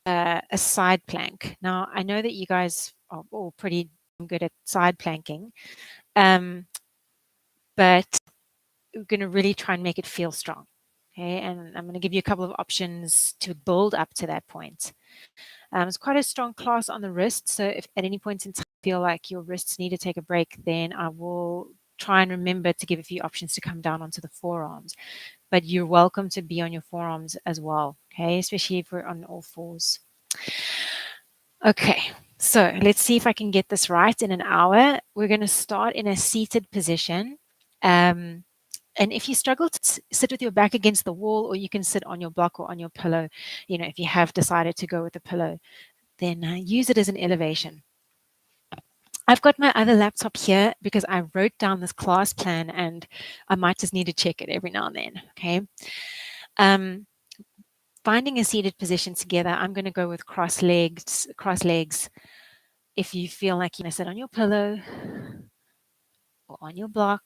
a side plank. Now, I know that you guys are all pretty good at side planking, but we're going to really try and make it feel strong. Okay, and I'm going to give you a couple of options to build up to that point. It's quite a strong class on the wrist, so if at any point in time you feel like your wrists need to take a break, then I will try and remember to give a few options to come down onto the forearms. But you're welcome to be on your forearms as well, okay, especially if we're on all fours. Okay, so let's see if I can get this right in an hour. We're going to start in a seated position. And if you struggle to sit with your back against the wall, or you can sit on your block or on your pillow, if you have decided to go with a pillow, then use it as an elevation. I've got my other laptop here because I wrote down this class plan and I might just need to check it every now and then, okay? Finding a seated position together, I'm going to go with cross legs. If you feel like you want to sit on your pillow or on your block,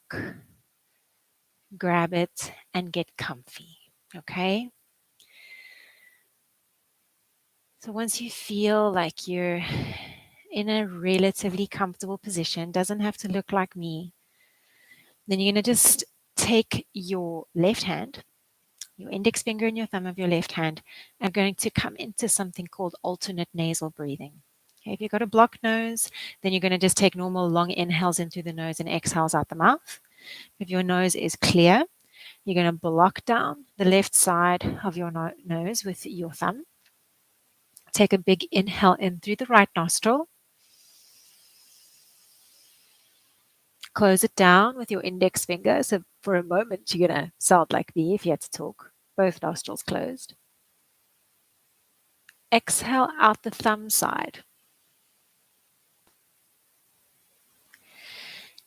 grab it and get comfy, okay? So once you feel like you're in a relatively comfortable position, doesn't have to look like me, then you're going to just take your left hand, your index finger and your thumb of your left hand, and going to come into something called alternate nasal breathing. Okay, if you've got a blocked nose, then you're going to just take normal long inhales in through the nose and exhales out the mouth. If your nose is clear, you're going to block down the left side of your nose with your thumb. Take a big inhale in through the right nostril. Close it down with your index finger. So for a moment, you're going to sound like me if you had to talk. Both nostrils closed. Exhale out the thumb side.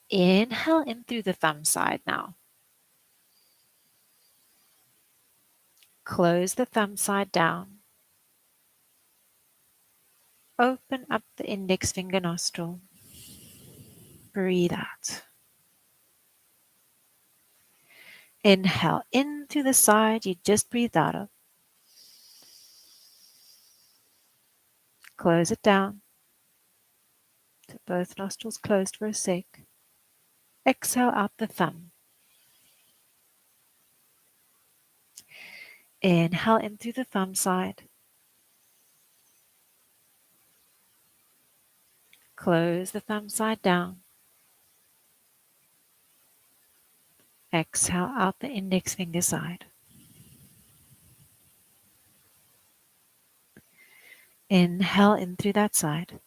Inhale in through the thumb side now. Close the thumb side down. Open up the index finger nostril. Breathe out. Inhale in through the side you just breathed out of. Close it down. So both nostrils closed for a sec. Exhale out the thumb. Inhale in through the thumb side. Close the thumb side down. Exhale out the index finger side. Inhale in through that side.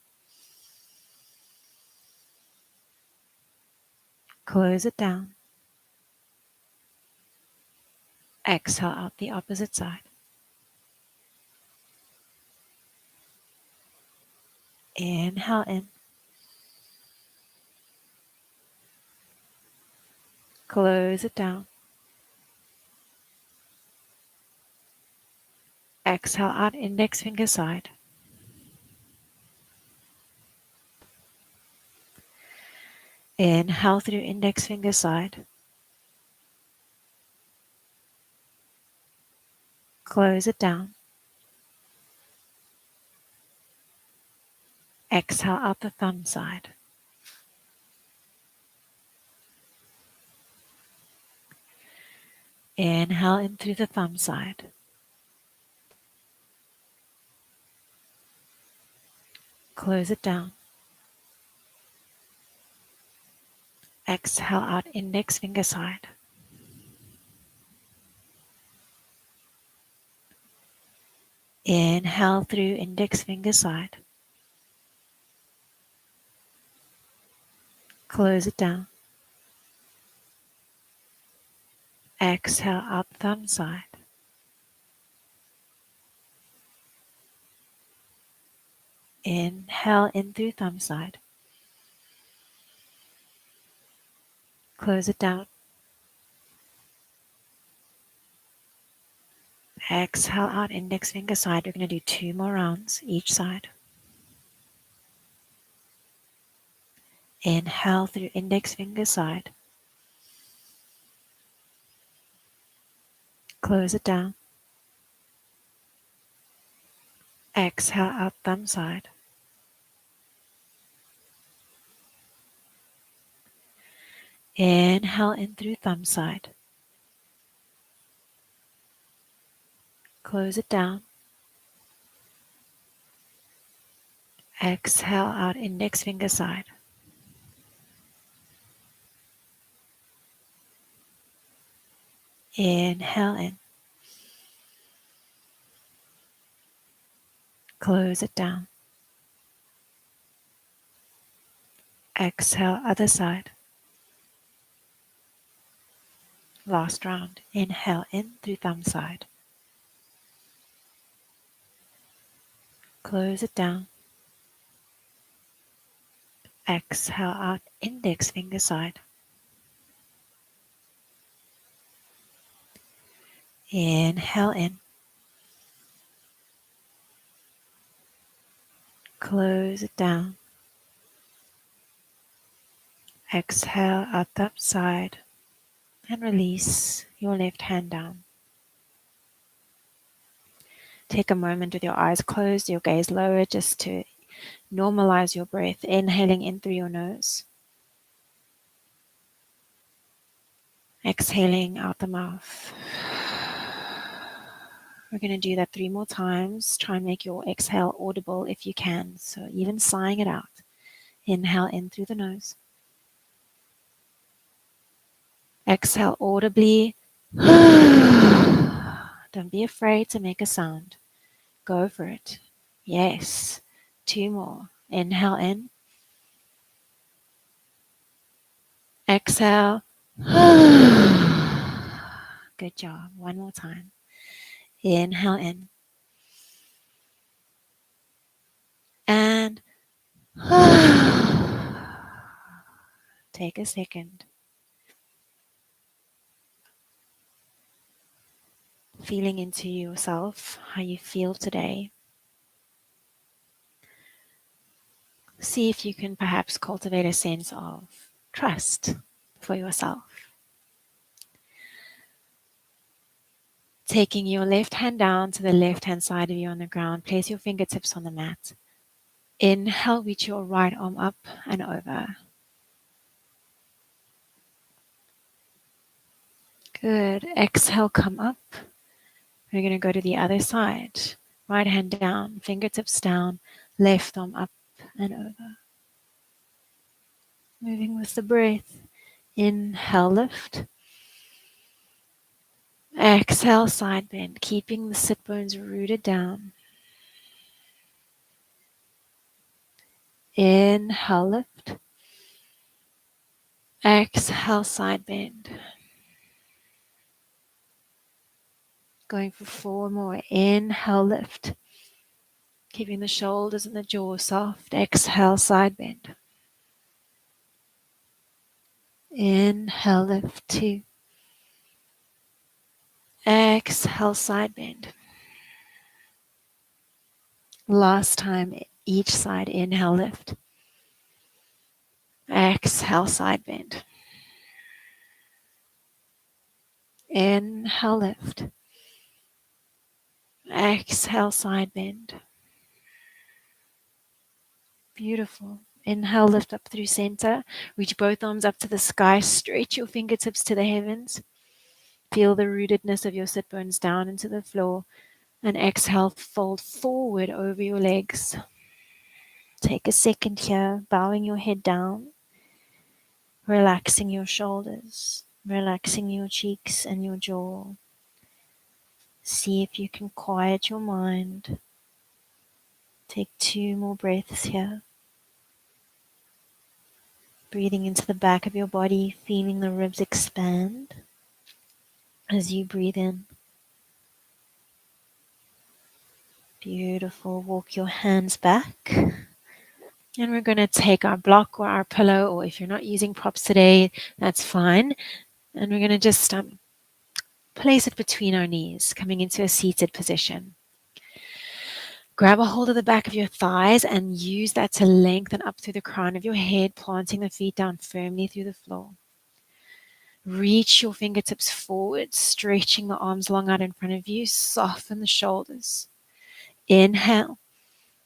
Close it down. Exhale out the opposite side. Inhale in. Close it down. Exhale out index finger side. Inhale through index finger side. Close it down. Exhale out the thumb side. Inhale in through the thumb side. Close it down. Exhale out index finger side. Inhale through index finger side. Close it down. Exhale out thumb side. Inhale in through thumb side. Close it down. Exhale out index finger side. We're going to do 2 more rounds each side. Inhale through index finger side. Close it down. Exhale out thumb side. Inhale in through thumb side. Close it down. Exhale out index finger side. Inhale in. Close it down. Exhale other side. Last round. Inhale in through thumb side. Close it down. Exhale out index finger side. Inhale in. Close it down. Exhale out thumb side and release your left hand down. Take a moment with your eyes closed, your gaze lowered, just to normalize your breath, inhaling in through your nose. Exhaling out the mouth. We're going to do that 3 more times. Try and make your exhale audible if you can. So even sighing it out. Inhale in through the nose. Exhale audibly. Don't be afraid to make a sound. Go for it. Yes. 2 more. Inhale in. Exhale. Good job. 1 more time. Inhale in. And take a second. Feeling into yourself, how you feel today. See if you can perhaps cultivate a sense of trust for yourself. Taking your left hand down to the left hand side of you on the ground, place your fingertips on the mat. Inhale, reach your right arm up and over. Good. Exhale, come up. We're going to go to the other side. Right hand down, fingertips down, left arm up and over. Moving with the breath. Inhale, lift. Exhale, side bend, keeping the sit bones rooted down. Inhale, lift. Exhale, side bend. Going for 4 more. Inhale, lift. Keeping the shoulders and the jaw soft. Exhale, side bend. Inhale, lift. 2. Exhale, side bend. Last time, each side. Inhale, lift. Exhale, side bend. Inhale, lift. Exhale, side bend. Beautiful. Inhale, lift up through center. Reach both arms up to the sky. Stretch your fingertips to the heavens. Feel the rootedness of your sit bones down into the floor. And exhale, fold forward over your legs. Take a second here, bowing your head down. Relaxing your shoulders. Relaxing your cheeks and your jaw. See if you can quiet your mind. Take 2 more breaths here. Breathing into the back of your body, feeling the ribs expand as you breathe in. Beautiful. Walk your hands back. And we're going to take our block or our pillow, or if you're not using props today, that's fine. And we're going to just place it between our knees, coming into a seated position. Grab a hold of the back of your thighs and use that to lengthen up through the crown of your head, planting the feet down firmly through the floor. Reach your fingertips forward, stretching the arms long out in front of you. Soften the shoulders. Inhale.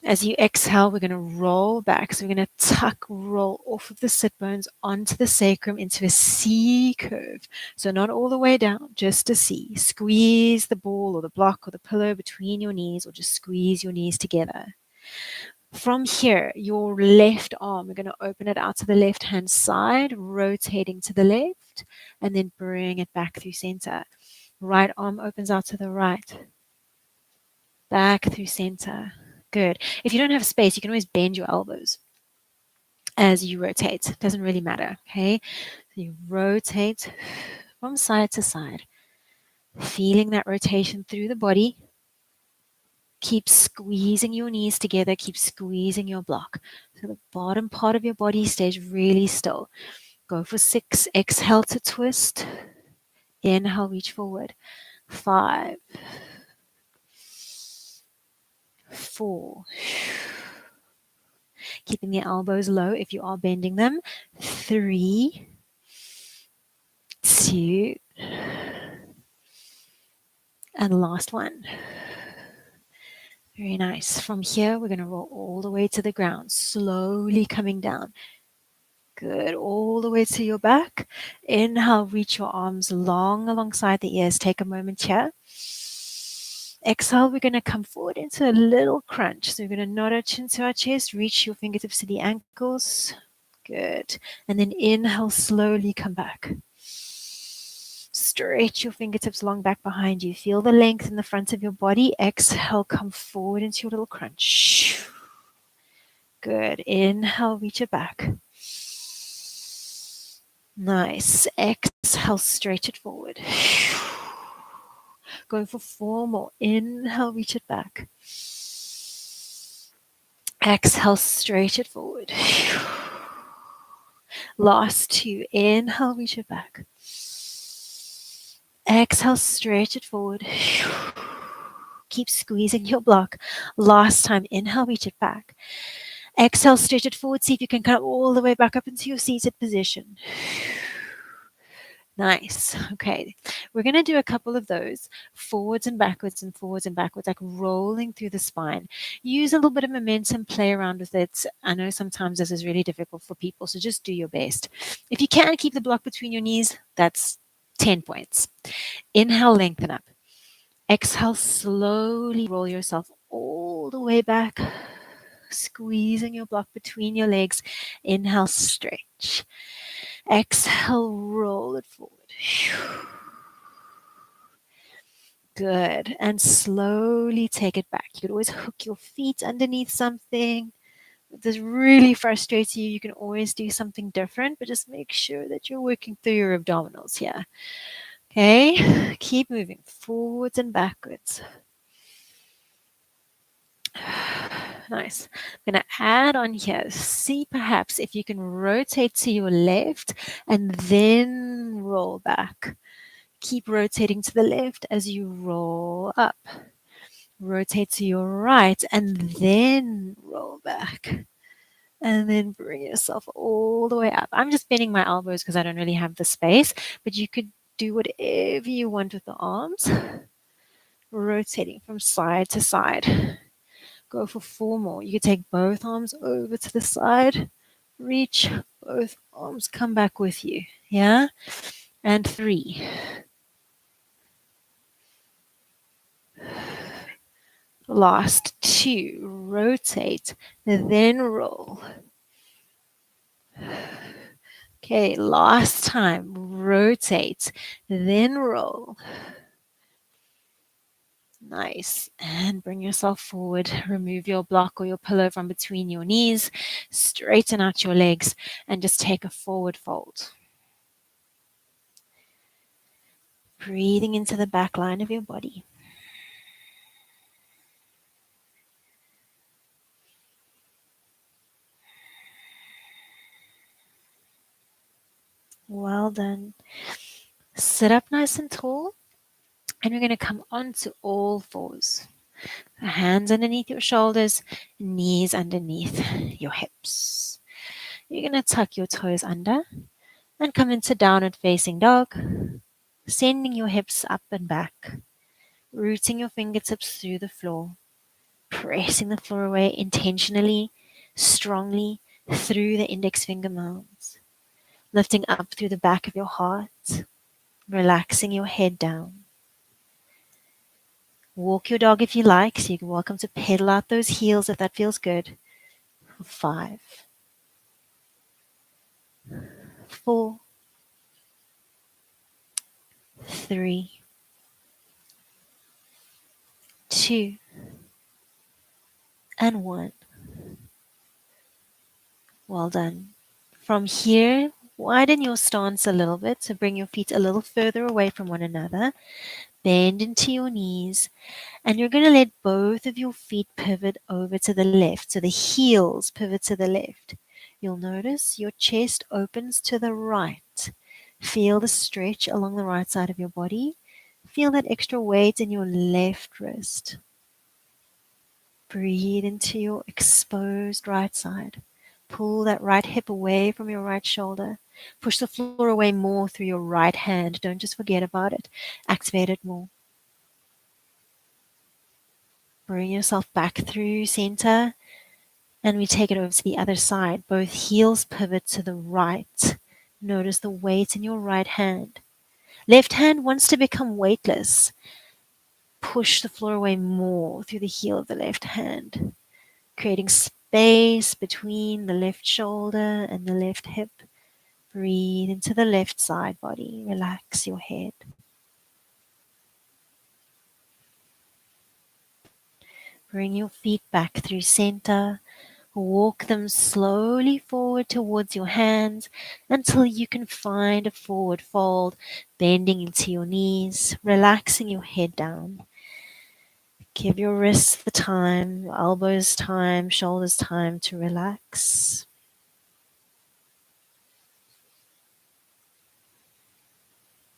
As you exhale, we're going to roll back. So we're going to tuck, roll off of the sit bones onto the sacrum into a C curve. So not all the way down, just a C. Squeeze the ball or the block or the pillow between your knees, or just squeeze your knees together. From here, your left arm, we're going to open it out to the left-hand side, rotating to the left, and then bring it back through center. Right arm opens out to the right, back through center. Good. If you don't have space, you can always bend your elbows as you rotate. It doesn't really matter, okay? So you rotate from side to side, feeling that rotation through the body. Keep squeezing your knees together. Keep squeezing your block. So the bottom part of your body stays really still. Go for 6. Exhale to twist. Inhale, reach forward. 5, 4. Keeping the elbows low if you are bending them. 3, 2, and last one. Very nice. From here, we're going to roll all the way to the ground, slowly coming down. Good. All the way to your back. Inhale, reach your arms long alongside the ears. Take a moment here. Exhale, we're going to come forward into a little crunch. So we're going to nod our chin to our chest, reach your fingertips to the ankles. Good. And then inhale, slowly come back. Stretch your fingertips long back behind you. Feel the length in the front of your body. Exhale, come forward into your little crunch. Good. Inhale, reach it back. Nice. Exhale, stretch it forward. Going for 4 more. Inhale, reach it back. Exhale, stretch it forward. Last 2. Inhale, reach it back. Exhale, stretch it forward. Keep squeezing your block. Last time. Inhale, reach it back. Exhale, stretch it forward. See if you can come all the way back up into your seated position. Nice. Okay. We're going to do a couple of those forwards and backwards, like rolling through the spine. Use a little bit of momentum, play around with it. I know sometimes this is really difficult for people, so just do your best. If you can keep the block between your knees, that's 10 points. Inhale, lengthen up. Exhale, slowly roll yourself all the way back, squeezing your block between your legs. Inhale, stretch. Exhale, roll it forward. Good. And slowly take it back. You could always hook your feet underneath something. If this really frustrates you, you can always do something different, but just make sure that you're working through your abdominals here. Okay, keep moving forwards and backwards. Nice. I'm going to add on here. See perhaps if you can rotate to your left and then roll back. Keep rotating to the left as you roll up. Rotate to your right and then roll back. And then bring yourself all the way up. I'm just bending my elbows because I don't really have the space, but you could do whatever you want with the arms. Rotating from side to side. Go for 4 more. You can take both arms over to the side. Reach, both arms come back with you. Yeah? And 3. Last 2. Rotate, then roll. Okay, last time. Rotate, then roll. Nice. And bring yourself forward. Remove your block or your pillow from between your knees. Straighten out your legs and just take a forward fold. Breathing into the back line of your body. Well done. Sit up nice and tall. And we're going to come onto all fours. Hands underneath your shoulders, knees underneath your hips. You're going to tuck your toes under and come into downward facing dog, sending your hips up and back, rooting your fingertips through the floor. pressing the floor away intentionally, strongly through the index finger mounds, lifting up through the back of your heart, relaxing your head down. Walk your dog if you like, so you're welcome to pedal out those heels if that feels good. 5, 4, 3, 2, and 1. Well done. From here, widen your stance a little bit to bring your feet a little further away from one another. Bend into your knees, and you're going to let both of your feet pivot over to the left. So the heels pivot to the left. You'll notice your chest opens to the right. Feel the stretch along the right side of your body. Feel that extra weight in your left wrist. Breathe into your exposed right side. Pull that right hip away from your right shoulder. Push the floor away more through your right hand. Don't just forget about it. Activate it more. Bring yourself back through center, and we take it over to the other side. Both heels pivot to the right. Notice the weight in your right hand. Left hand wants to become weightless. Push the floor away more through the heel of the left hand, creating space between the left shoulder and the left hip. Breathe into the left side body. Relax your head. Bring your feet back through center. Walk them slowly forward towards your hands until you can find a forward fold, bending into your knees, relaxing your head down. Give your wrists the time, your elbows time, shoulders time to relax.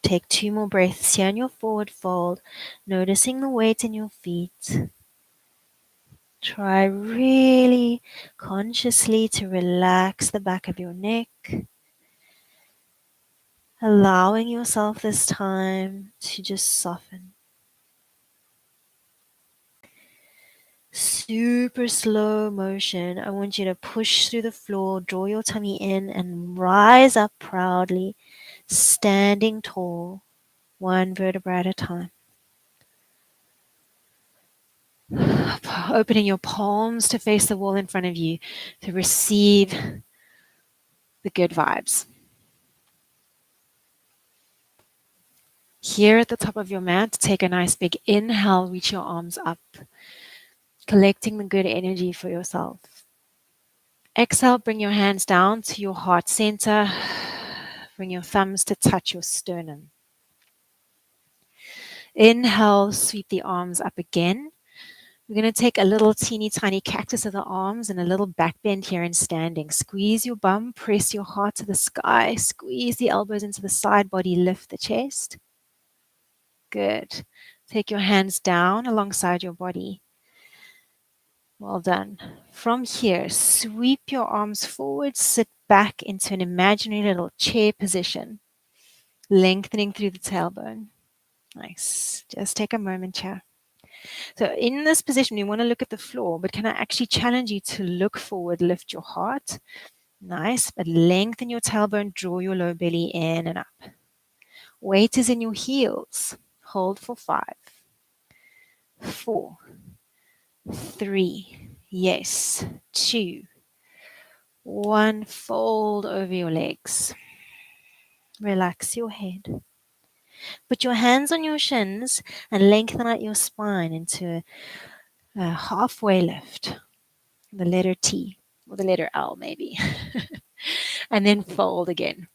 Take 2 more breaths here in your forward fold, noticing the weight in your feet. Try really consciously to relax the back of your neck, allowing yourself this time to just soften. Super slow motion. I want you to push through the floor, draw your tummy in, and rise up proudly, standing tall, one vertebra at a time. Opening your palms to face the wall in front of you to receive the good vibes. Here at the top of your mat, take a nice big inhale, reach your arms up, collecting the good energy for yourself. Exhale, bring your hands down to your heart center. Bring your thumbs to touch your sternum. Inhale, sweep the arms up again. We're going to take a little teeny tiny cactus of the arms and a little back bend here in standing. Squeeze your bum, press your heart to the sky, squeeze the elbows into the side body, lift the chest. Good. Take your hands down alongside your body. Well done. From here, sweep your arms forward, sit back into an imaginary little chair position, lengthening through the tailbone. Nice. Just take a moment here. So in this position, you want to look at the floor, but can I actually challenge you to look forward, lift your heart? Nice, but lengthen your tailbone, draw your low belly in and up. Weight is in your heels. Hold for 5, 4, 3, yes, 2, 1. Fold over your legs. Relax your head. Put your hands on your shins and lengthen out your spine into a halfway lift. The letter T or the letter L maybe. And then fold again.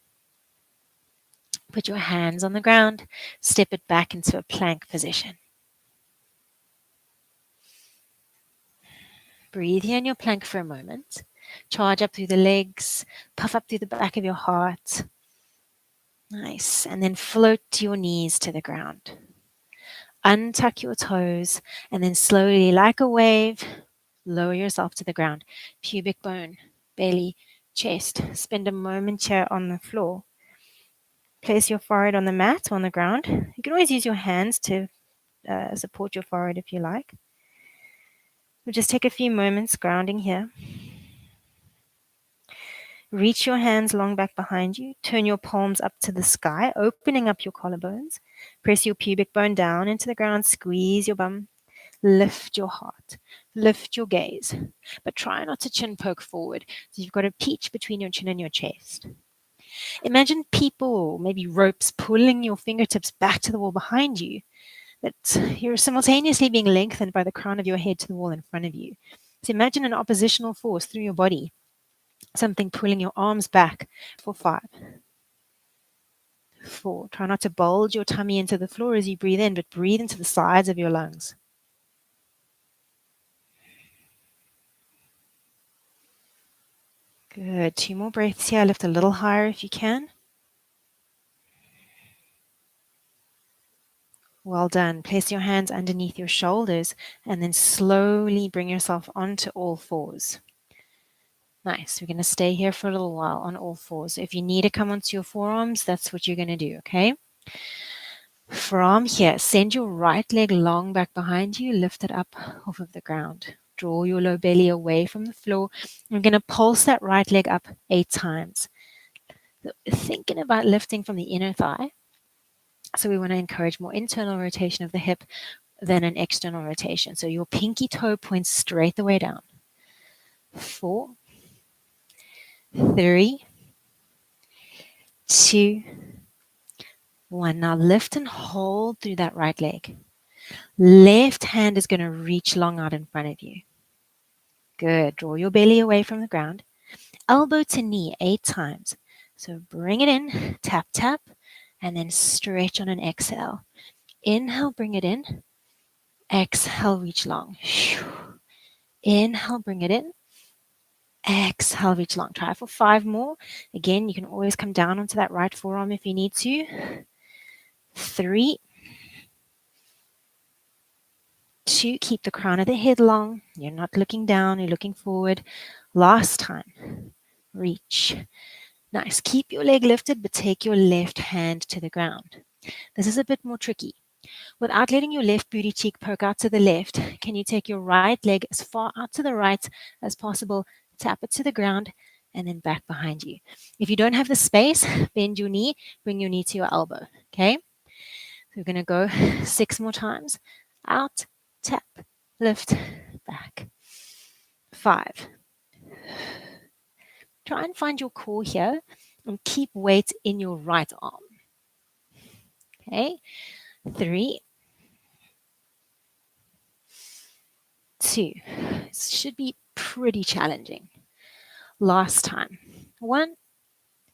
Put your hands on the ground. Step it back into a plank position. Breathe here in your plank for a moment. Charge up through the legs. Puff up through the back of your heart. Nice. And then float your knees to the ground. Untuck your toes and then slowly, like a wave, lower yourself to the ground. Pubic bone, belly, chest. Spend a moment here on the floor. Place your forehead on the mat or on the ground. You can always use your hands to support your forehead if you like. We'll just take a few moments grounding here. Reach your hands long back behind you. Turn your palms up to the sky, opening up your collarbones. Press your pubic bone down into the ground. Squeeze your bum. Lift your heart. Lift your gaze. But try not to chin poke forward. So you've got a peach between your chin and your chest. Imagine people, maybe ropes, pulling your fingertips back to the wall behind you. That you're simultaneously being lengthened by the crown of your head to the wall in front of you. So imagine an oppositional force through your body, something pulling your arms back for 5, 4. Try not to bulge your tummy into the floor as you breathe in, but breathe into the sides of your lungs. Good. 2 more breaths here. Lift a little higher if you can. Well done. Place your hands underneath your shoulders and then slowly bring yourself onto all fours. Nice. We're going to stay here for a little while on all fours. If you need to come onto your forearms, that's what you're going to do, okay? From here, send your right leg long back behind you, lift it up off of the ground. Draw your low belly away from the floor. We're going to pulse that right leg up 8 times. Thinking about lifting from the inner thigh. So we want to encourage more internal rotation of the hip than an external rotation. So your pinky toe points straight the way down. 4, 3, 2, 1. Now lift and hold through that right leg. Left hand is going to reach long out in front of you. Good. Draw your belly away from the ground. Elbow to knee 8 times. So bring it in, tap, tap, and then stretch on an exhale. Inhale, bring it in. Exhale, reach long. Inhale, bring it in. Exhale, reach long. Try for 5 more. Again, you can always come down onto that right forearm if you need to. 3, 2, keep the crown of the head long. You're not looking down, you're looking forward. Last time, reach. Nice. Keep your leg lifted, but take your left hand to the ground. This is a bit more tricky. Without letting your left booty cheek poke out to the left, can you take your right leg as far out to the right as possible, tap it to the ground, and then back behind you. If you don't have the space, bend your knee, bring your knee to your elbow, okay? So we're going to go 6 more times. Out, tap, lift, back. 5. Try and find your core here and keep weight in your right arm. Okay, 3, 2. This should be pretty challenging. Last time. 1,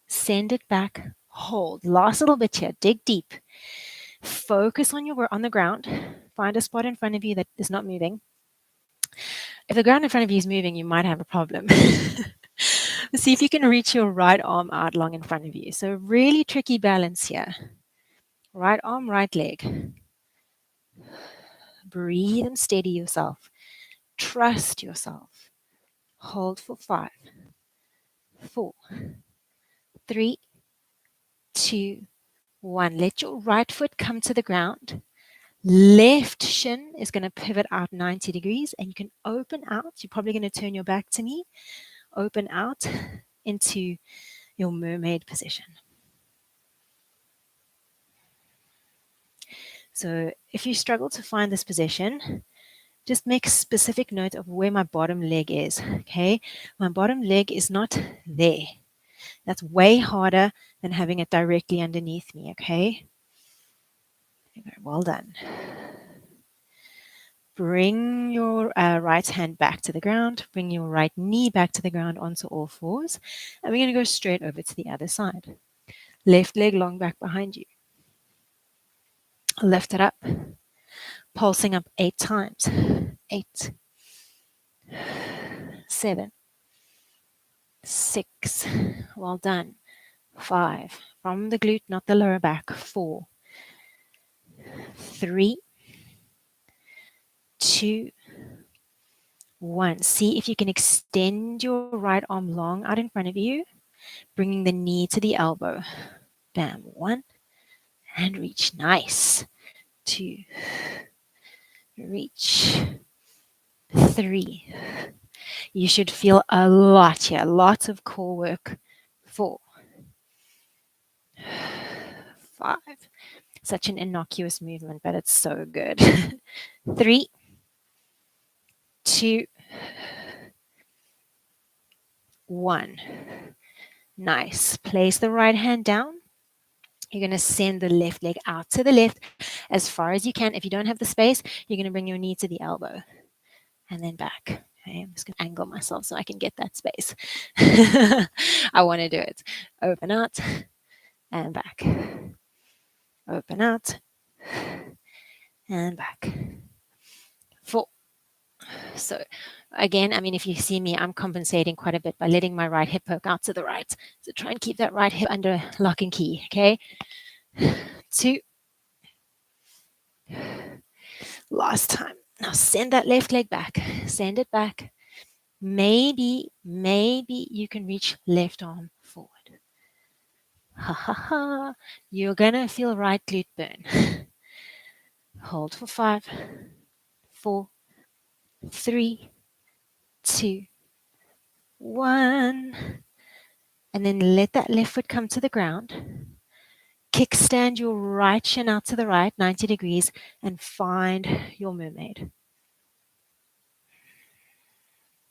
send it back, hold. Last little bit here, dig deep. Focus on the ground. Find a spot in front of you that is not moving. If the ground in front of you is moving, you might have a problem. See if you can reach your right arm out long in front of you. So really tricky balance here. Right arm, right leg. Breathe and steady yourself. Trust yourself. Hold for 5, 4, 3, 2, 1. Let your right foot come to the ground. Left shin is going to pivot out 90 degrees and you can open out. You're probably going to turn your back to me. Open out into your mermaid position. So if you struggle to find this position, just make specific note of where my bottom leg is, okay? My bottom leg is not there. That's way harder than having it directly underneath me, okay? Well done. Bring your right hand back to the ground. Bring your right knee back to the ground onto all fours. And we're going to go straight over to the other side. Left leg long back behind you. Lift it up. Pulsing up 8 times. 8, 7, 6. Well done. 5. From the glute, not the lower back. 4, 3, 2, 1. See if you can extend your right arm long out in front of you, bringing the knee to the elbow. Bam. 1, and reach. Nice. 2, reach. 3. You should feel a lot here, lots of core work. 4. 5. Such an innocuous movement, but it's so good. 3, 2, 1. Nice. Place the right hand down. You're going to send the left leg out to the left as far as you can. If you don't have the space, you're going to bring your knee to the elbow and then back. Okay, I'm just going to angle myself so I can get that space. I want to do it. Open out and back. Open out and back. 4. So again, I mean, if you see me, I'm compensating quite a bit by letting my right hip poke out to the right. So try and keep that right hip under lock and key, okay? 2. Last time. Now send that left leg back. Send it back. Maybe you can reach left arm forward. Ha ha ha. You're going to feel right glute burn. Hold for 5, 4, 3, 2, 1. And then let that left foot come to the ground. Kickstand your right shin out to the right, 90 degrees, and find your mermaid.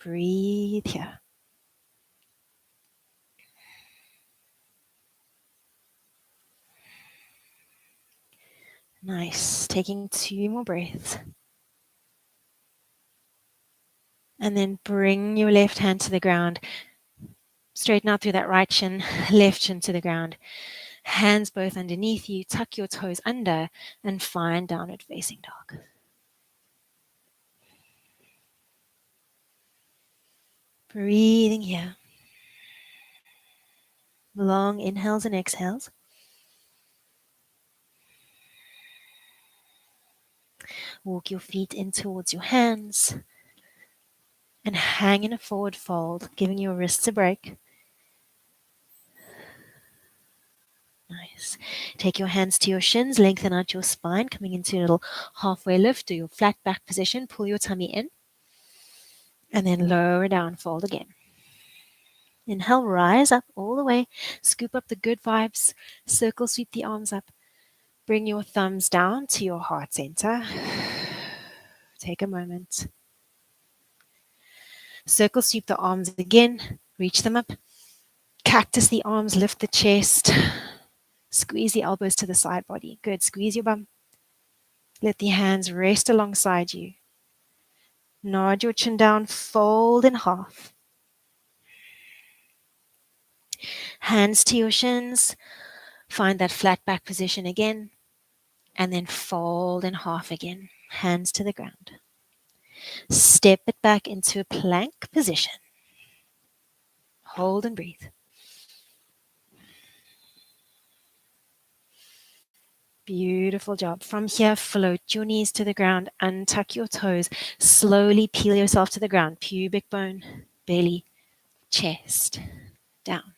Breathe here. Nice. Taking 2 more breaths. And then bring your left hand to the ground. Straighten out through that right shin, left shin to the ground. Hands both underneath you. Tuck your toes under and find downward facing dog. Breathing here. Long inhales and exhales. Walk your feet in towards your hands and hang in a forward fold, giving your wrists a break. Nice. Take your hands to your shins, lengthen out your spine, coming into a little halfway lift. Do your flat back position, pull your tummy in, and then lower down, fold again. Inhale, rise up all the way, scoop up the good vibes, circle sweep the arms up, bring your thumbs down to your heart center. Take a moment. Circle sweep the arms again, reach them up, cactus the arms, lift the chest, squeeze the elbows to the side body. Good, squeeze your bum. Let the hands rest alongside you. Nod your chin down, fold in half. Hands to your shins. Find that flat back position again. And then fold in half again. Hands to the ground. Step it back into a plank position. Hold and breathe. Beautiful job. From here, float your knees to the ground, untuck your toes, slowly peel yourself to the ground. Pubic bone, belly, chest, down.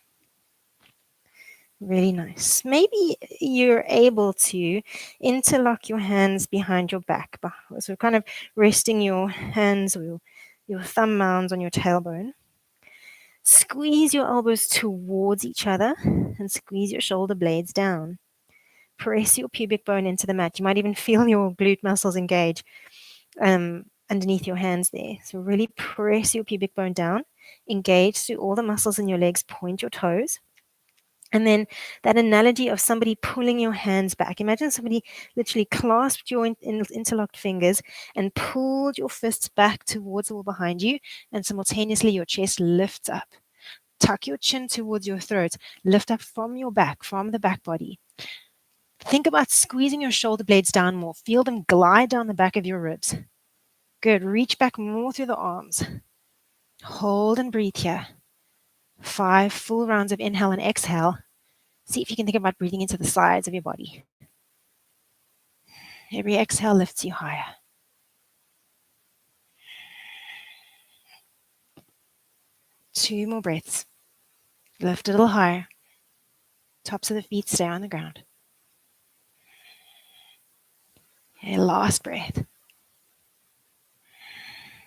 Really nice. Maybe you're able to interlock your hands behind your back. So kind of resting your hands or your thumb mounds on your tailbone. Squeeze your elbows towards each other and squeeze your shoulder blades down. Press your pubic bone into the mat. You might even feel your glute muscles engage underneath your hands there. So really press your pubic bone down. Engage through all the muscles in your legs. Point your toes. And then that analogy of somebody pulling your hands back. Imagine somebody literally clasped your interlocked fingers and pulled your fists back towards the wall behind you, and simultaneously your chest lifts up. Tuck your chin towards your throat. Lift up from your back, from the back body. Think about squeezing your shoulder blades down more. Feel them glide down the back of your ribs. Good. Reach back more through the arms. Hold and breathe here. 5 full rounds of inhale and exhale. See if you can think about breathing into the sides of your body. Every exhale lifts you higher. Two more breaths. Lift a little higher. Tops of the feet stay on the ground. Okay, last breath.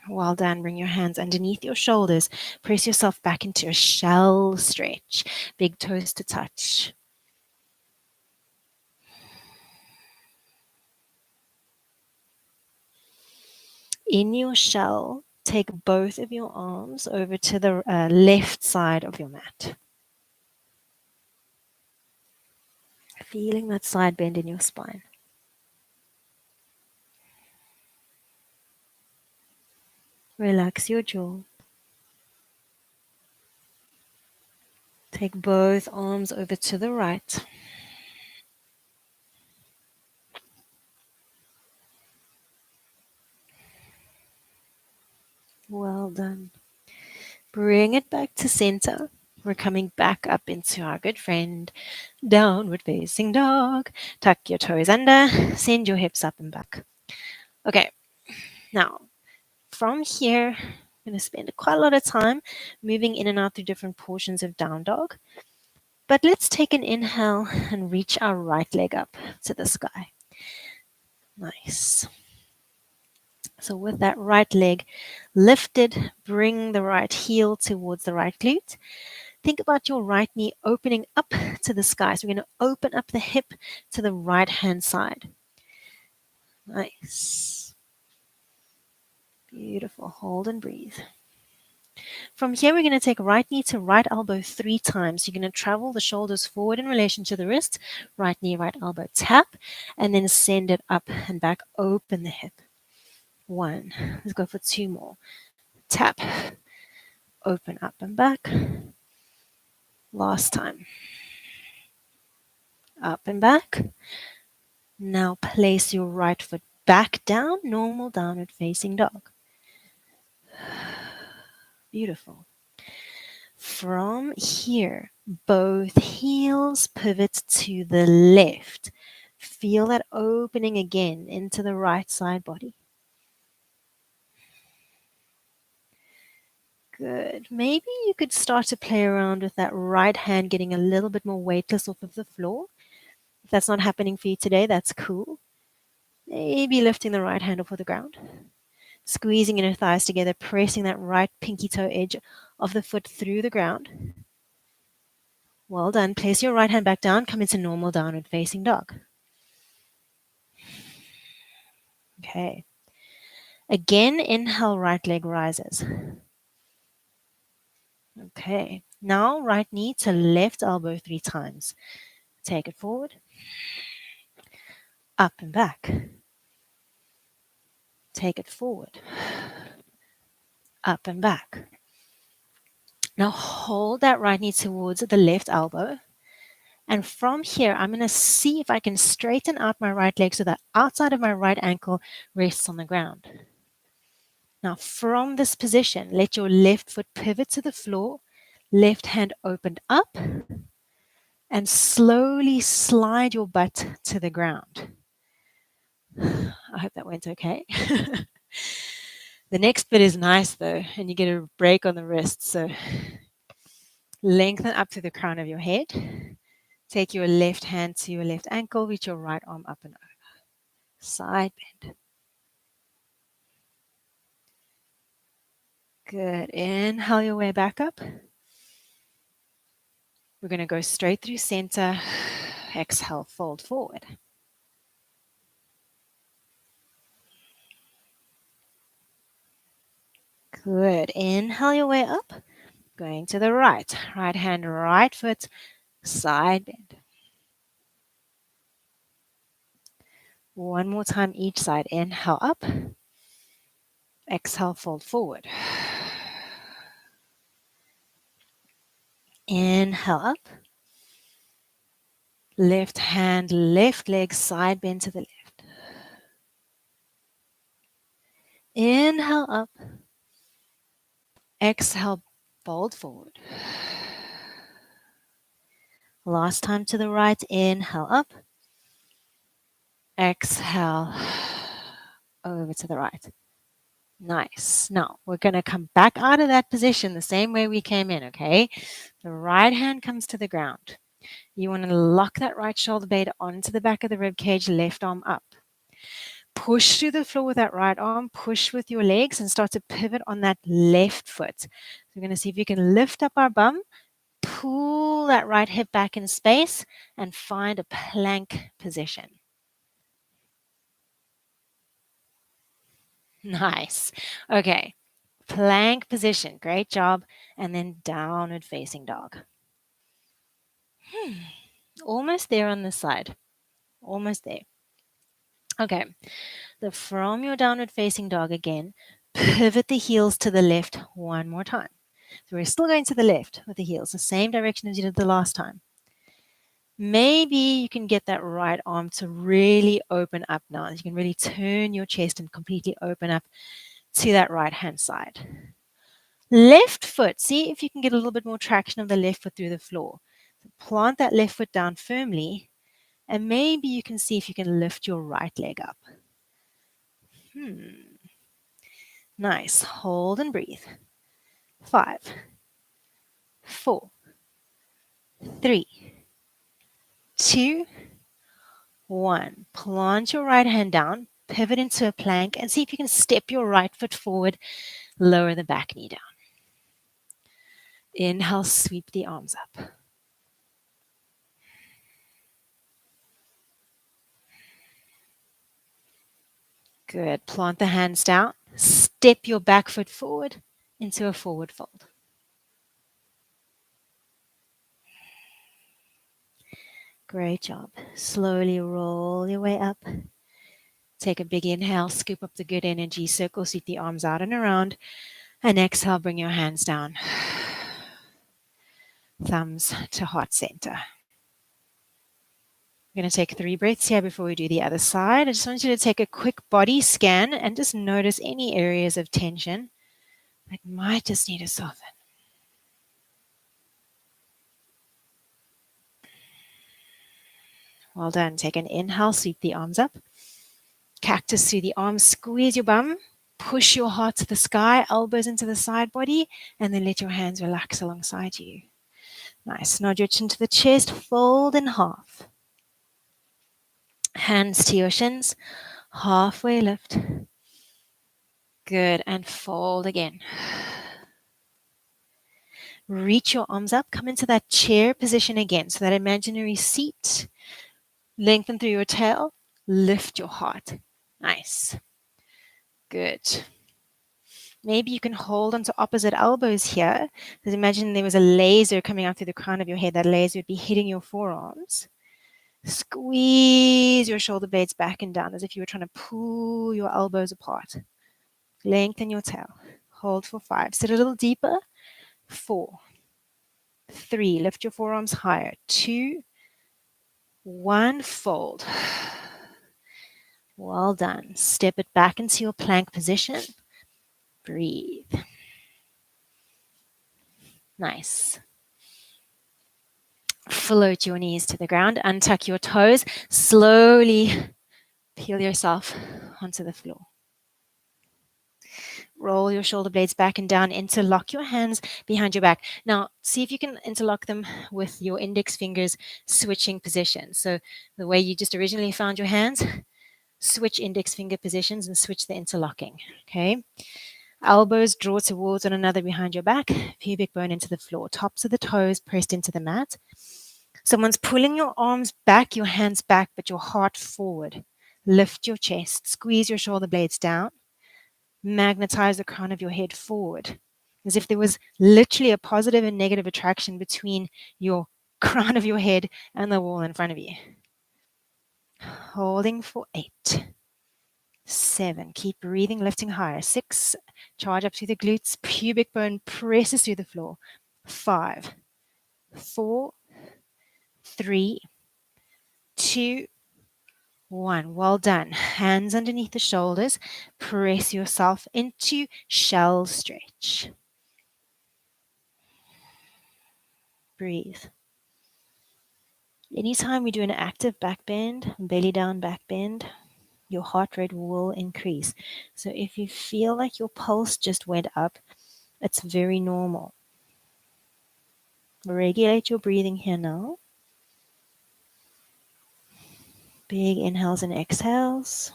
Well done. Bring your hands underneath your shoulders. Press yourself back into a shell stretch. Big toes to touch. In your shell, take both of your arms over to the left side of your mat. Feeling that side bend in your spine. Relax your jaw. Take both arms over to the right. Well done. Bring it back to center. We're coming back up into our good friend, downward facing dog. Tuck your toes under, send your hips up and back. Okay, now from here, I'm going to spend quite a lot of time moving in and out through different portions of down dog. But let's take an inhale and reach our right leg up to the sky. Nice. So with that right leg lifted, bring the right heel towards the right glute. Think about your right knee opening up to the sky. So we're going to open up the hip to the right hand side. Nice. Beautiful. Hold and breathe. From here, we're going to take right knee to right elbow 3 times. You're going to travel the shoulders forward in relation to the wrist. Right knee, right elbow, tap, and then send it up and back. Open the hip. 1. Let's go for 2 more. Tap. Open up and back. Last time. Up and back. Now place your right foot back down, normal downward facing dog. Beautiful. From here, both heels pivot to the left. Feel that opening again into the right side body. Good. Maybe you could start to play around with that right hand getting a little bit more weightless off of the floor. If that's not happening for you today, that's cool. Maybe lifting the right hand off of the ground. Squeezing inner thighs together, pressing that right pinky toe edge of the foot through the ground. Well done. Place your right hand back down. Come into normal downward facing dog. Okay. Again, inhale, right leg rises. Okay. Now, right knee to left elbow 3 times. Take it forward. Up and back. Take it forward. Up and back. Now, hold that right knee towards the left elbow. And from here, I'm going to see if I can straighten out my right leg so that outside of my right ankle rests on the ground. Now, from this position, let your left foot pivot to the floor, left hand opened up, and slowly slide your butt to the ground. I hope that went okay. The next bit is nice though, and you get a break on the wrist. So lengthen up to the crown of your head. Take your left hand to your left ankle, reach your right arm up and over. Side bend. Good. Inhale your way back up. We're going to go straight through center. Exhale, fold forward. Good. Inhale your way up. Going to the right. Right hand, right foot, side bend. One more time each side. Inhale up. Exhale, fold forward. Inhale up. Left hand, left leg, side bend to the left. Inhale up. Exhale, fold forward. Last time to the right. Inhale up. Exhale over to the right. Nice. Now we're going to come back out of that position the same way we came in, okay? The right hand comes to the ground. You want to lock that right shoulder blade onto the back of the rib cage, left arm up. Push through the floor with that right arm, push with your legs and start to pivot on that left foot. So we're going to see if you can lift up our bum, pull that right hip back in space and find a plank position. Nice. Okay. Plank position. Great job. And then downward facing dog. Almost there on this side. Almost there. Okay. So from your downward facing dog again, pivot the heels to the left one more time. So we're still going to the left with the heels, the same direction as you did the last time. Maybe you can get that right arm to really open up now. You can really turn your chest and completely open up to that right hand side. Left foot, see if you can get a little bit more traction of the left foot through the floor. So plant that left foot down firmly, and maybe you can see if you can lift your right leg up. Nice. Hold and breathe. 5, 4, 3, 2, 1. Plant your right hand down, pivot into a plank, and see if you can step your right foot forward, lower the back knee down. Inhale, sweep the arms up. Good. Plant the hands down. Step your back foot forward into a forward fold. Great job. Slowly roll your way up. Take a big inhale, scoop up the good energy, circle, sweep the arms out and around. And exhale, bring your hands down. Thumbs to heart center. We're going to take 3 breaths here before we do the other side. I just want you to take a quick body scan and just notice any areas of tension that might just need to soften. Well done. Take an inhale, sweep the arms up. Cactus through the arms, squeeze your bum. Push your heart to the sky, elbows into the side body, and then let your hands relax alongside you. Nice. Nod your chin to the chest, fold in half. Hands to your shins, halfway lift. Good, and fold again. Reach your arms up, come into that chair position again. So that imaginary seat, lengthen through your tail, lift your heart. Nice. Good. Maybe you can hold onto opposite elbows here. Just imagine there was a laser coming out through the crown of your head. That laser would be hitting your forearms. Squeeze your shoulder blades back and down as if you were trying to pull your elbows apart. Lengthen your tail. Hold for 5. Sit a little deeper. 4, 3. Lift your forearms higher. 2, 1. Fold. Well done. Step it back into your plank position. Breathe. Nice. Float your knees to the ground. Untuck your toes. Slowly peel yourself onto the floor. Roll your shoulder blades back and down. Interlock your hands behind your back. Now, see if you can interlock them with your index fingers switching positions. So the way you just originally found your hands, switch index finger positions and switch the interlocking. Okay. Elbows draw towards one another behind your back, pubic bone into the floor, tops of the toes pressed into the mat. Someone's pulling your arms back, your hands back, but your heart forward. Lift your chest, squeeze your shoulder blades down, magnetize the crown of your head forward, as if there was literally a positive and negative attraction between your crown of your head and the wall in front of you. Holding for 8, 7, keep breathing, lifting higher. 6, charge up through the glutes, pubic bone presses through the floor. 5, 4, 3, 2, 1. Well done. Hands underneath the shoulders. Press yourself into shell stretch. Breathe. Anytime we do an active back bend, belly down back bend, your heart rate will increase. So if you feel like your pulse just went up, it's very normal. Regulate your breathing here now. Big inhales and exhales.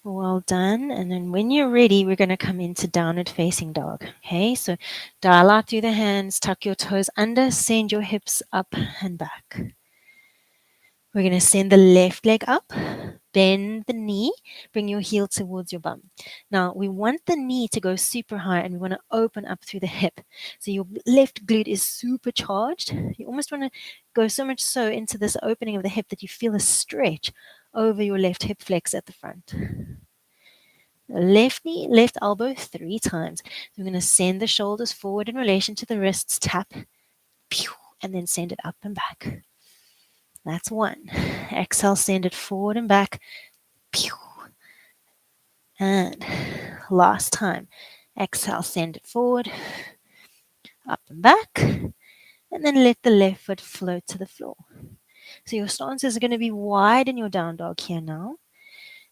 Well done. And then when you're ready, we're going to come into downward facing dog. Okay, so dial out through the hands, tuck your toes under, send your hips up and back. We're going to send the left leg up, bend the knee, bring your heel towards your bum. Now, we want the knee to go super high and we want to open up through the hip. So your left glute is super charged. You almost want to go so much so into this opening of the hip that you feel a stretch over your left hip flex at the front. Left knee, left elbow 3 times. So we're going to send the shoulders forward in relation to the wrists, tap, and then send it up and back. That's 1. Exhale, send it forward and back. And last time. Exhale, send it forward, up and back. And then let the left foot float to the floor. So your stances are going to be wide in your down dog here now.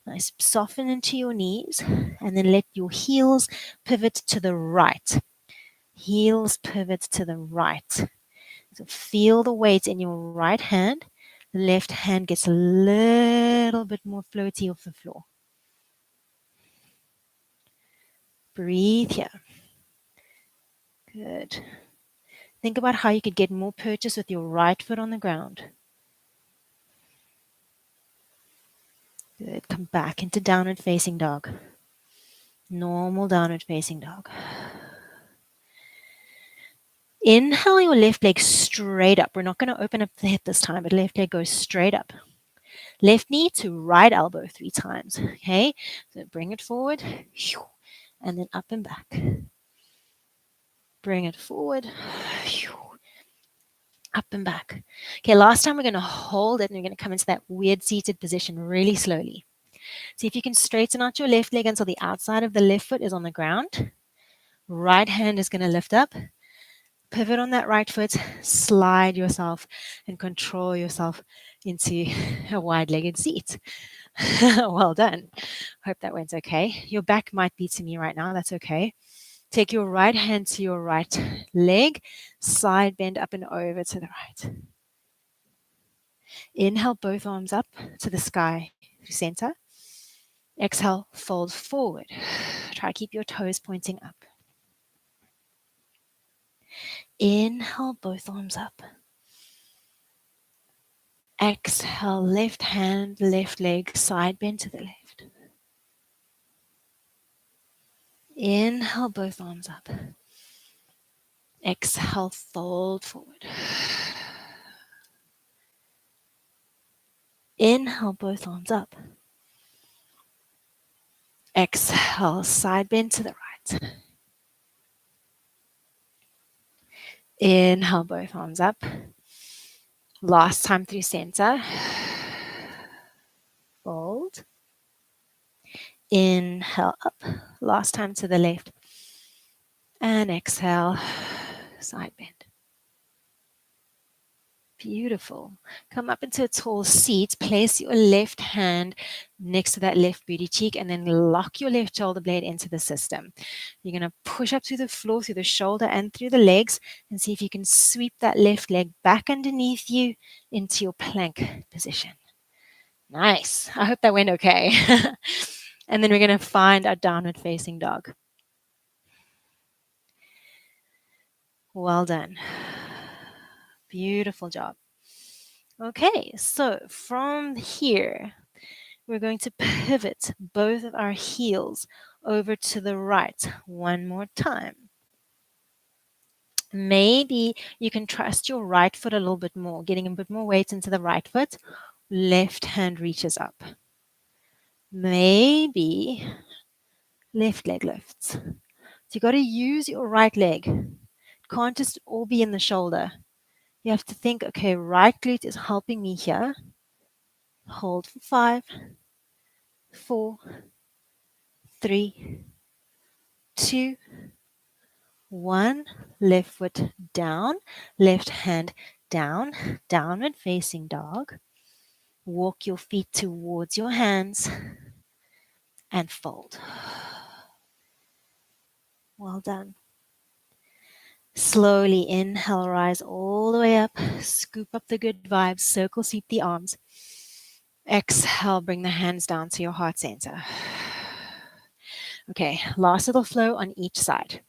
Nice, soften into your knees. And then let your heels pivot to the right. Heels pivot to the right. So feel the weight in your right hand. The left hand gets a little bit more floaty off the floor. Breathe here. Good. Think about how you could get more purchase with your right foot on the ground. Good. Come back into downward facing dog. Normal downward facing dog. Inhale your left leg straight up. We're not going to open up the hip this time, but left leg goes straight up. Left knee to right elbow 3 times. Okay? So bring it forward. And then up and back. Bring it forward. Up and back. Okay, last time we're going to hold it and we're going to come into that weird seated position really slowly. See if you can straighten out your left leg until the outside of the left foot is on the ground. Right hand is going to lift up. Pivot on that right foot, slide yourself and control yourself into a wide-legged seat. Well done. Hope that went okay. Your back might be to me right now. That's okay. Take your right hand to your right leg, side bend up and over to the right. Inhale, both arms up to the sky, center. Exhale, fold forward. Try to keep your toes pointing up. Inhale, both arms up. Exhale, left hand, left leg, side bend to the left. Inhale, both arms up. Exhale, fold forward. Inhale, both arms up. Exhale, side bend to the right. Inhale, both arms up. Last time through center. Fold. Inhale up. Last time to the left. And exhale, side bend. Beautiful. Come up into a tall seat. Place your left hand next to that left booty cheek and then lock your left shoulder blade into the system. You're going to push up through the floor, through the shoulder and through the legs and see if you can sweep that left leg back underneath you into your plank position. Nice. I hope that went okay. And then we're going to find our downward facing dog. Well done. Beautiful job. Okay, so from here, we're going to pivot both of our heels over to the right one more time. Maybe you can trust your right foot a little bit more, getting a bit more weight into the right foot. Left hand reaches up. Maybe left leg lifts. So you got to use your right leg. It can't just all be in the shoulder. You have to think, okay, right glute is helping me here. Hold for 5, 4, 3, 2, 1. Left foot down, left hand down, downward facing dog. Walk your feet towards your hands and fold. Well done. Slowly inhale, rise all the way up, scoop up the good vibes, circle sweep the arms. Exhale, bring the hands down to your heart center. Okay, last little flow on each side.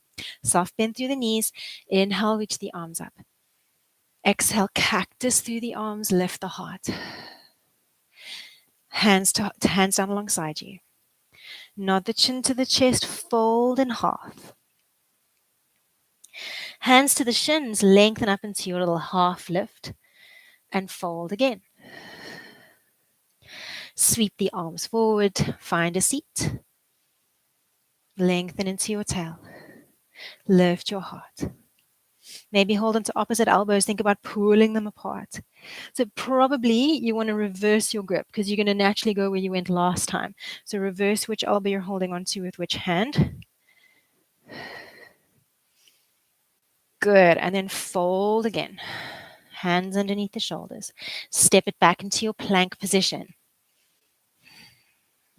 Soft bend through the knees. Inhale, reach the arms up. Exhale, cactus through the arms, lift the heart. Hands down alongside you. Nod the chin to the chest, fold in half. Hands to the shins, lengthen up into your little half lift and fold again. Sweep the arms forward, find a seat. Lengthen into your tail. Lift your heart. Maybe hold onto opposite elbows. Think about pulling them apart. So probably you want to reverse your grip because you're going to naturally go where you went last time. So reverse which elbow you're holding onto with which hand. Good. And then fold again. Hands underneath the shoulders. Step it back into your plank position.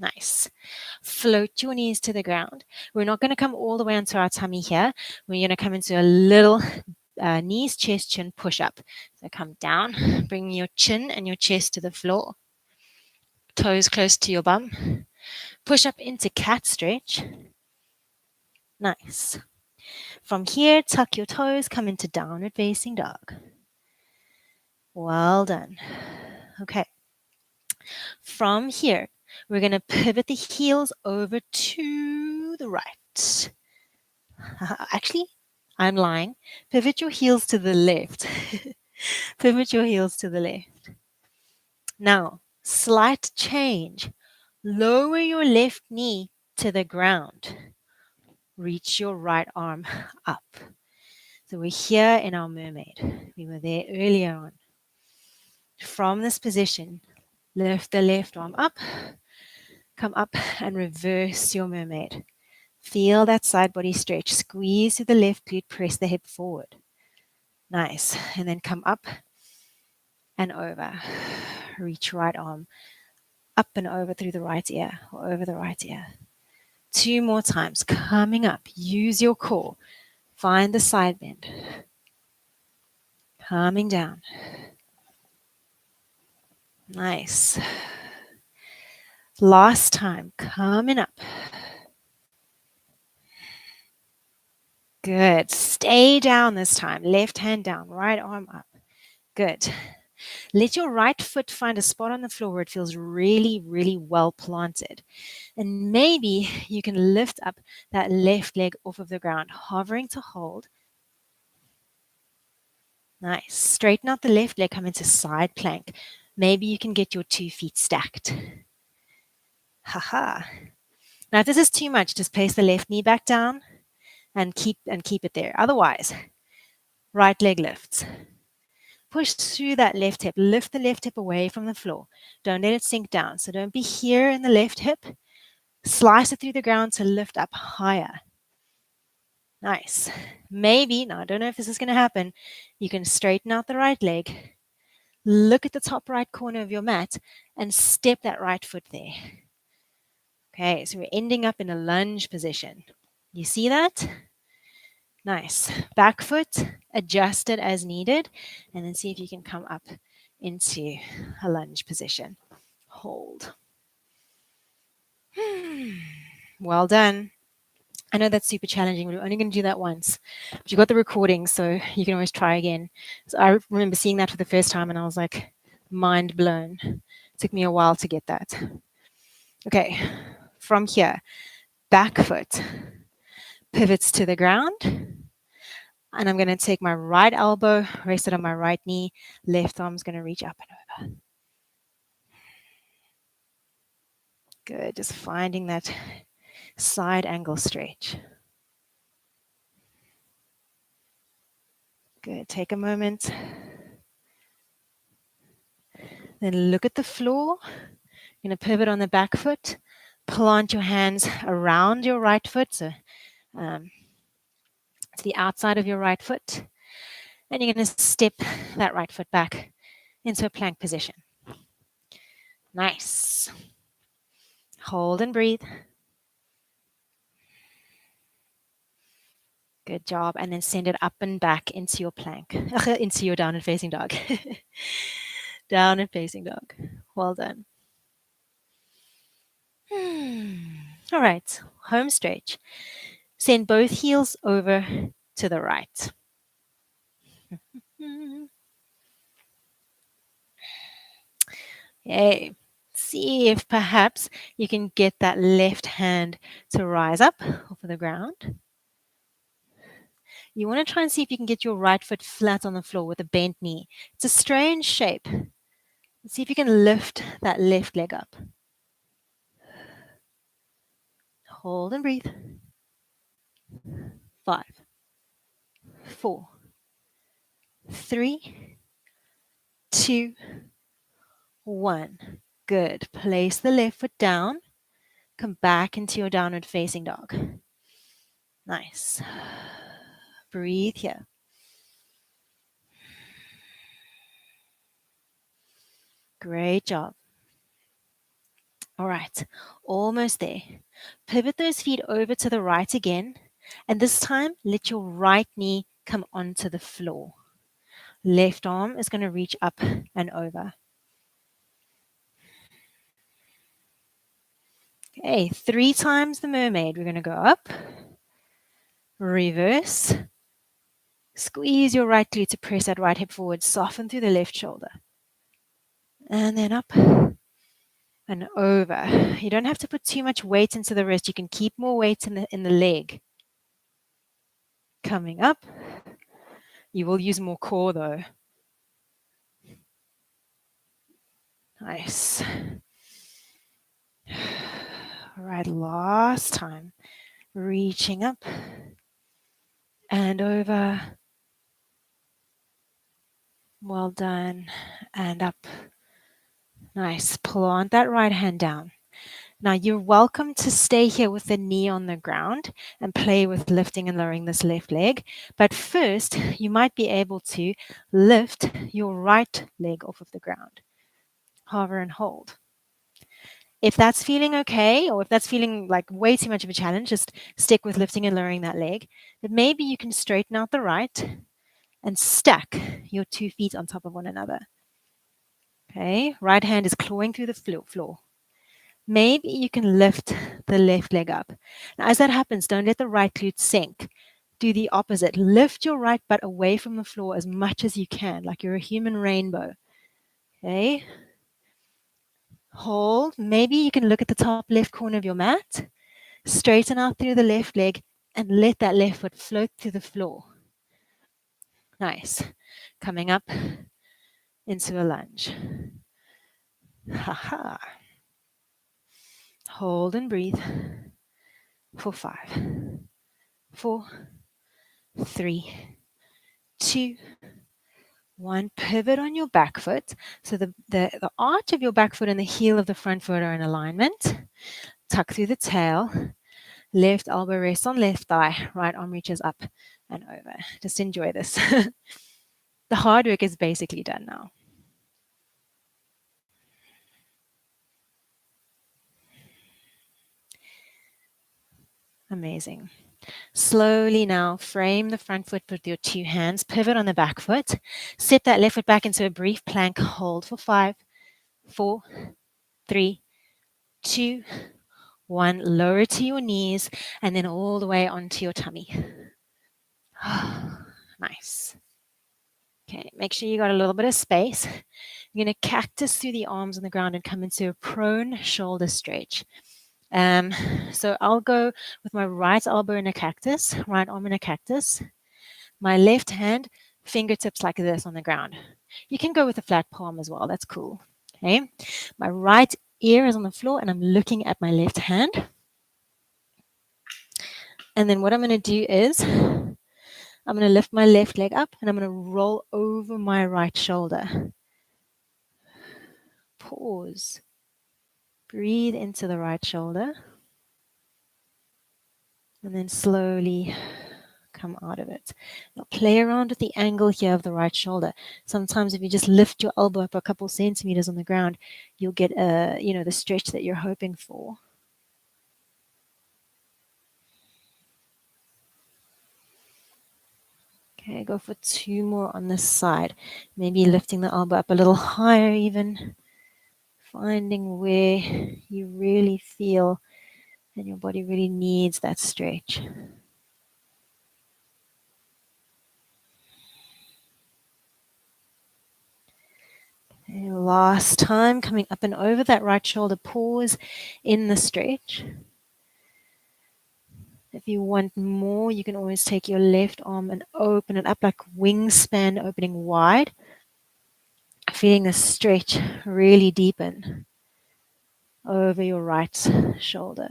Nice. Float your knees to the ground. We're not going to come all the way onto our tummy here. We're going to come into a little knees, chest, chin push up. So come down, bring your chin and your chest to the floor. Toes close to your bum. Push up into cat stretch. Nice. From here, tuck your toes, come into downward facing dog. Well done. Okay. From here, we're going to pivot the heels over to the right. Actually, I'm lying. Pivot your heels to the left. Pivot your heels to the left. Now, slight change. Lower your left knee to the ground. Reach your right arm up. So we're here in our mermaid. We were there earlier on. From this position, lift the left arm up. Come up and reverse your mermaid. Feel that side body stretch. Squeeze through the left glute, press the hip forward. Nice. And then come up and over. Reach right arm up and over through the right ear or over the right ear. 2 more times. Coming up. Use your core. Find the side bend. Coming down. Nice. Last time. Coming up. Good. Stay down this time. Left hand down, right arm up. Good. Let your right foot find a spot on the floor where it feels really, really well planted. And maybe you can lift up that left leg off of the ground, hovering to hold. Nice. Straighten out the left leg, come into side plank. Maybe you can get your 2 feet stacked. Haha. Now, if this is too much, just place the left knee back down and keep it there. Otherwise, right leg lifts. Push through that left hip. Lift the left hip away from the floor. Don't let it sink down. So don't be here in the left hip. Slice it through the ground to lift up higher. Nice. Maybe, now I don't know if this is going to happen, you can straighten out the right leg. Look at the top right corner of your mat and step that right foot there. Okay, so we're ending up in a lunge position. You see that? Nice. Back foot, adjust it as needed, and then see if you can come up into a lunge position. Hold. Well done. I know that's super challenging. We're only going to do that once. But you got the recording, so you can always try again. So I remember seeing that for the first time, and I was like, mind blown. It took me a while to get that. Okay, from here, back foot pivots to the ground. And I'm going to take my right elbow, rest it on my right knee. Left arm's going to reach up and over. Good. Just finding that side angle stretch. Good. Take a moment. Then look at the floor. You're going to pivot on the back foot. Plant your hands around your right foot, so to the outside of your right foot. And you're going to step that right foot back into a plank position. Nice. Hold and breathe. Good job. And then send it up and back into your plank, into your downward facing dog. Downward facing dog. Well done. All right, home stretch. Send both heels over to the right. Okay. See if perhaps you can get that left hand to rise up off of the ground. You want to try and see if you can get your right foot flat on the floor with a bent knee. It's a strange shape. See if you can lift that left leg up. Hold and breathe. 5, 4, 3, 2, 1. Good. Place the left foot down. Come back into your downward facing dog. Nice. Breathe here. Great job. All right, almost there. Pivot those feet over to the right again, and this time let your right knee come onto the floor. Left arm is going to reach up and over. Okay, 3 times the mermaid. We're going to go up, reverse, squeeze your right glute to press that right hip forward, soften through the left shoulder, and then up and over. You don't have to put too much weight into the wrist. You can keep more weight in the leg. Coming up. You will use more core though. Nice. All right, last time. Reaching up and over. Well done. And up. Nice. Plant that right hand down. Now you're welcome to stay here with the knee on the ground and play with lifting and lowering this left leg. But first, you might be able to lift your right leg off of the ground. Hover and hold. If that's feeling okay, or if that's feeling like way too much of a challenge, just stick with lifting and lowering that leg. But maybe you can straighten out the right and stack your 2 feet on top of one another. Okay, right hand is clawing through the floor. Maybe you can lift the left leg up. Now, as that happens, don't let the right glute sink. Do the opposite. Lift your right butt away from the floor as much as you can, like you're a human rainbow. Okay. Hold. Maybe you can look at the top left corner of your mat. Straighten out through the left leg and let that left foot float to the floor. Nice. Coming up into a lunge. Ha. Hold and breathe for 5, 4, 3, 2, 1. Pivot on your back foot. So the arch of your back foot and the heel of the front foot are in alignment. Tuck through the tail. Left elbow rests on left thigh. Right arm reaches up and over. Just enjoy this. The hard work is basically done now. Amazing. Slowly now frame the front foot with your 2 hands. Pivot on the back foot. Sit that left foot back into a brief plank. Hold for 5, 4, 3, 2, 1. Lower to your knees and then all the way onto your tummy. Nice. Okay, make sure you got a little bit of space. You're going to cactus through the arms on the ground and come into a prone shoulder stretch. So I'll go with my right elbow in a cactus, right arm in a cactus, my left hand, fingertips like this on the ground. You can go with a flat palm as well. That's cool. Okay. My right ear is on the floor and I'm looking at my left hand. And then what I'm going to do is I'm going to lift my left leg up and I'm going to roll over my right shoulder. Pause. Breathe into the right shoulder. And then slowly come out of it. Now play around with the angle here of the right shoulder. Sometimes if you just lift your elbow up a couple centimeters on the ground, you'll get the stretch that you're hoping for. Okay, go for 2 more on this side. Maybe lifting the elbow up a little higher even. Finding where you really feel And your body really needs that stretch. And last time, coming up and over that right shoulder, pause in the stretch. If you want more, you can always take your left arm and open it up like wingspan opening wide. Feeling the stretch really deepen over your right shoulder,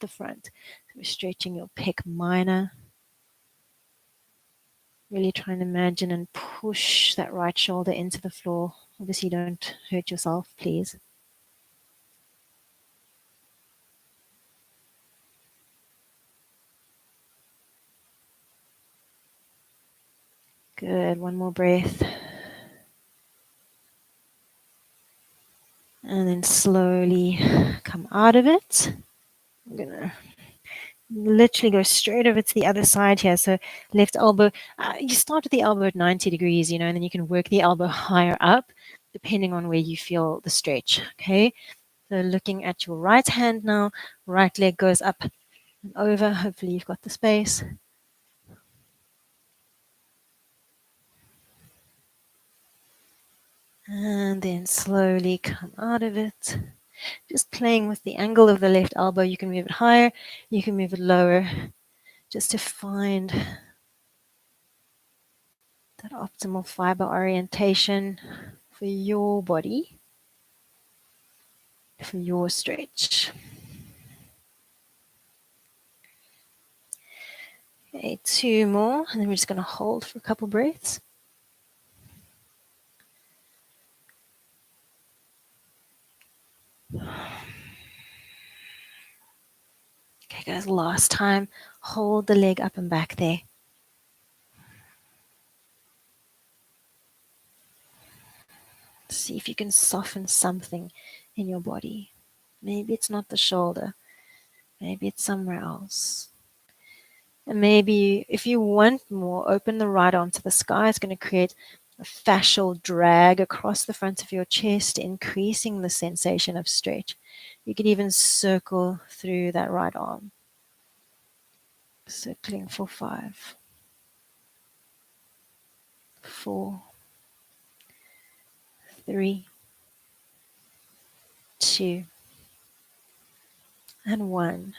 the front. So we're stretching your pec minor. Really trying to imagine and push that right shoulder into the floor. Obviously, don't hurt yourself, please. Good. One more breath. And then slowly come out of it. I'm going to literally go straight over to the other side here. So left elbow, you start with the elbow at 90 degrees, and then you can work the elbow higher up depending on where you feel the stretch. Okay. So looking at your right hand now, right leg goes up and over. Hopefully you've got the space. And then slowly come out of it. Just playing with the angle of the left elbow. You can move it higher, you can move it lower, just to find that optimal fiber orientation for your body, for your stretch. Okay, 2 more, and then we're just going to hold for a couple breaths. Okay, guys, last time, hold the leg up and back there. See if you can soften something in your body. Maybe it's not the shoulder. Maybe it's somewhere else. And maybe if you want more, open the right arm to the sky. It's going to create a fascial drag across the front of your chest, increasing the sensation of stretch. You could even circle through that right arm. Circling for 5, 4, 3, 2, and 1.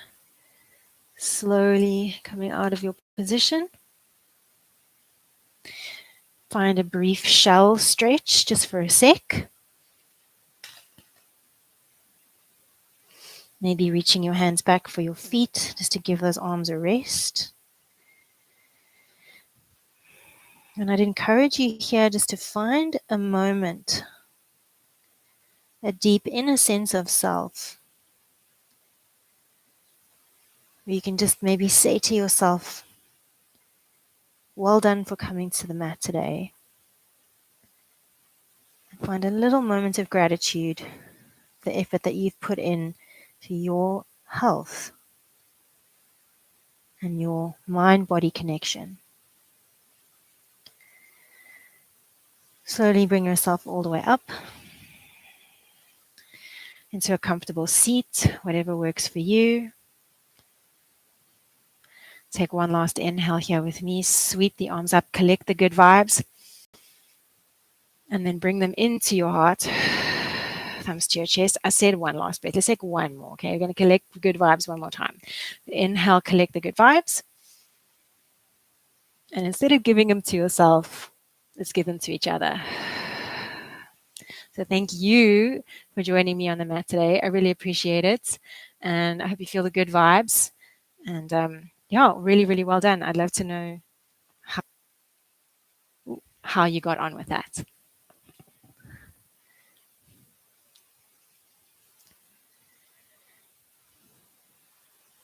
Slowly coming out of your position. Find a brief shell stretch just for a sec. Maybe reaching your hands back for your feet just to give those arms a rest. And I'd encourage you here just to find a moment, a deep inner sense of self, where you can just maybe say to yourself, well done for coming to the mat today. And find a little moment of gratitude, the effort that you've put in to your health and your mind-body connection. Slowly bring yourself all the way up into a comfortable seat, whatever works for you. Take one last inhale here with me. Sweep the arms up, collect the good vibes, and then bring them into your heart. Thumbs to your chest. I said one last breath. Let's take one more, okay? We're going to collect good vibes one more time. Inhale, collect the good vibes. And instead of giving them to yourself, let's give them to each other. So thank you for joining me on the mat today. I really appreciate it. And I hope you feel the good vibes. And yeah, really, really well done. I'd love to know how you got on with that.